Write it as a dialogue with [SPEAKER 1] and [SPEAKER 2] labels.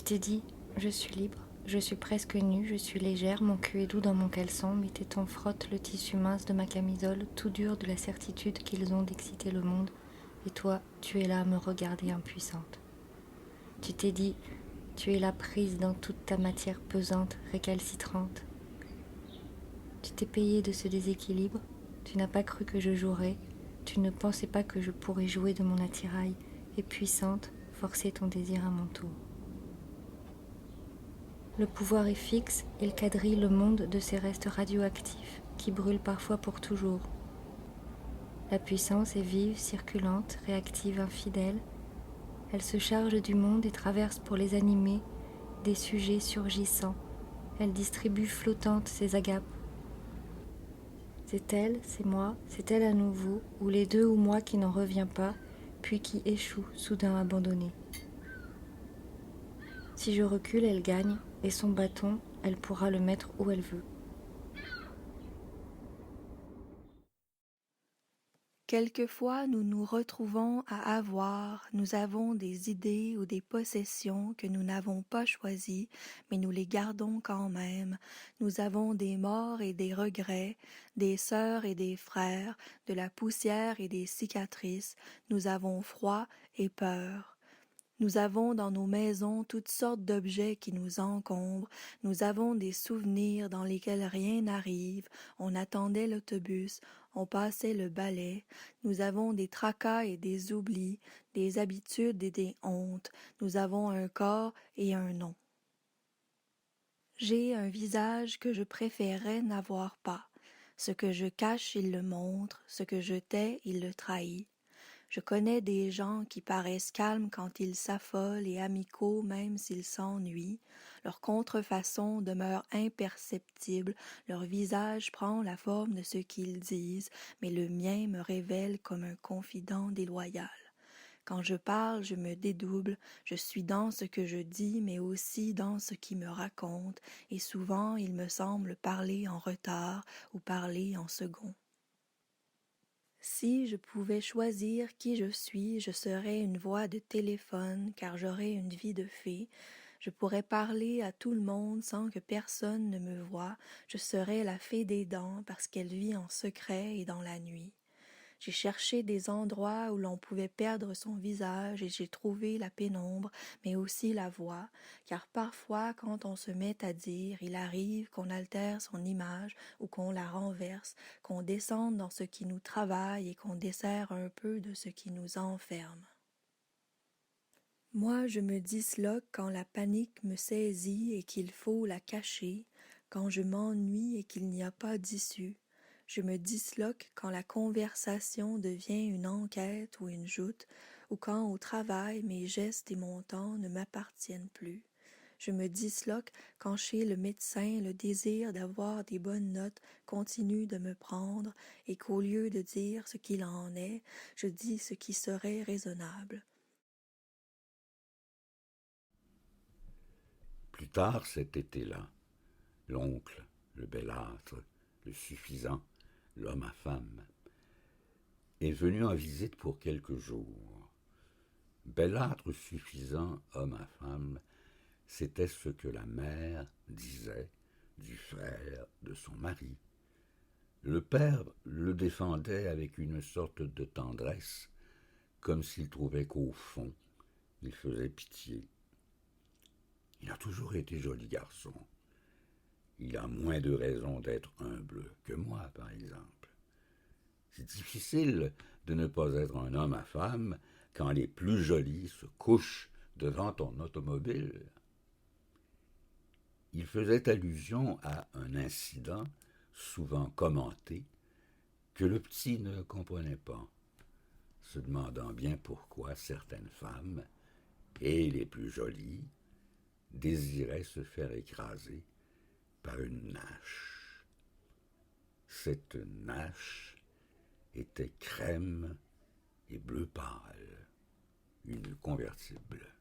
[SPEAKER 1] t'es dit, je suis libre, je suis presque nue, je suis légère, mon cul est doux dans mon caleçon, mes tétons frottent le tissu mince de ma camisole, tout dur de la certitude qu'ils ont d'exciter le monde, et toi, tu es là à me regarder impuissante. Tu t'es dit, tu es là prise dans toute ta matière pesante, récalcitrante. Tu t'es payé de ce déséquilibre, tu n'as pas cru que je jouerais, tu ne pensais pas que je pourrais jouer de mon attirail, et puissante, forcer ton désir à mon tour. Le pouvoir est fixe, il quadrille le monde de ces restes radioactifs qui brûlent parfois pour toujours. La puissance est vive, circulante, réactive, infidèle. Elle se charge du monde et traverse pour les animer des sujets surgissants. Elle distribue flottante ses agapes. C'est elle, c'est moi, c'est elle à nouveau, ou les deux ou moi qui n'en revient pas, puis qui échoue, soudain abandonné. Si je recule, elle gagne, et son bâton, elle pourra le mettre où elle veut.
[SPEAKER 2] Quelquefois, nous nous retrouvons à avoir, nous avons des idées ou des possessions que nous n'avons pas choisies, mais nous les gardons quand même. Nous avons des morts et des regrets, des sœurs et des frères, de la poussière et des cicatrices. Nous avons froid et peur. Nous avons dans nos maisons toutes sortes d'objets qui nous encombrent, nous avons des souvenirs dans lesquels rien n'arrive, on attendait l'autobus, on passait le balai, nous avons des tracas et des oublis, des habitudes et des hontes, nous avons un corps et un nom. J'ai un visage que je préférerais n'avoir pas. Ce que je cache, il le montre, ce que je tais, il le trahit. Je connais des gens qui paraissent calmes quand ils s'affolent et amicaux même s'ils s'ennuient. Leur contrefaçon demeure imperceptible, leur visage prend la forme de ce qu'ils disent, mais le mien me révèle comme un confident déloyal. Quand je parle, je me dédouble, je suis dans ce que je dis, mais aussi dans ce qui me raconte, et souvent il me semble parler en retard ou parler en second. Si je pouvais choisir qui je serais une voix de téléphone, car j'aurais une vie de fée. Je pourrais parler à tout le monde sans que personne ne me voie. Je serais la fée des dents parce qu'elle vit en secret et dans la nuit. J'ai cherché des endroits où l'on pouvait perdre son visage et j'ai trouvé la pénombre, mais aussi la voix, car parfois quand on se met à dire, il arrive qu'on altère son image ou qu'on la renverse, qu'on descende dans ce qui nous travaille et qu'on desserre un peu de ce qui nous enferme. Moi, je me disloque quand la panique me saisit et qu'il faut la cacher, quand je m'ennuie et qu'il n'y a pas d'issue. Je me disloque quand la conversation devient une enquête ou une joute, ou quand au travail mes gestes et mon temps ne m'appartiennent plus. Je me disloque quand chez le médecin le désir d'avoir des bonnes notes continue de me prendre et qu'au lieu de dire ce qu'il en est, je dis ce qui serait raisonnable.
[SPEAKER 3] Plus tard cet été-là, l'oncle, le belâtre, le suffisant, l'homme à femme, est venu en visite pour quelques jours. Belâtre suffisant, homme à femme, c'était ce que la mère disait du frère de son mari. Le père le défendait avec une sorte de tendresse, comme s'il trouvait qu'au fond, il faisait pitié. Il a toujours été joli garçon. Il a moins de raisons d'être humble que moi, par exemple. C'est difficile de ne pas être un homme à femme quand les plus jolis se couchent devant ton automobile. Il faisait allusion à un incident, souvent commenté, que le petit ne comprenait pas, se demandant bien pourquoi certaines femmes, et les plus jolies, désiraient se faire écraser par une nache. Cette nache était crème et bleu pâle, une convertible.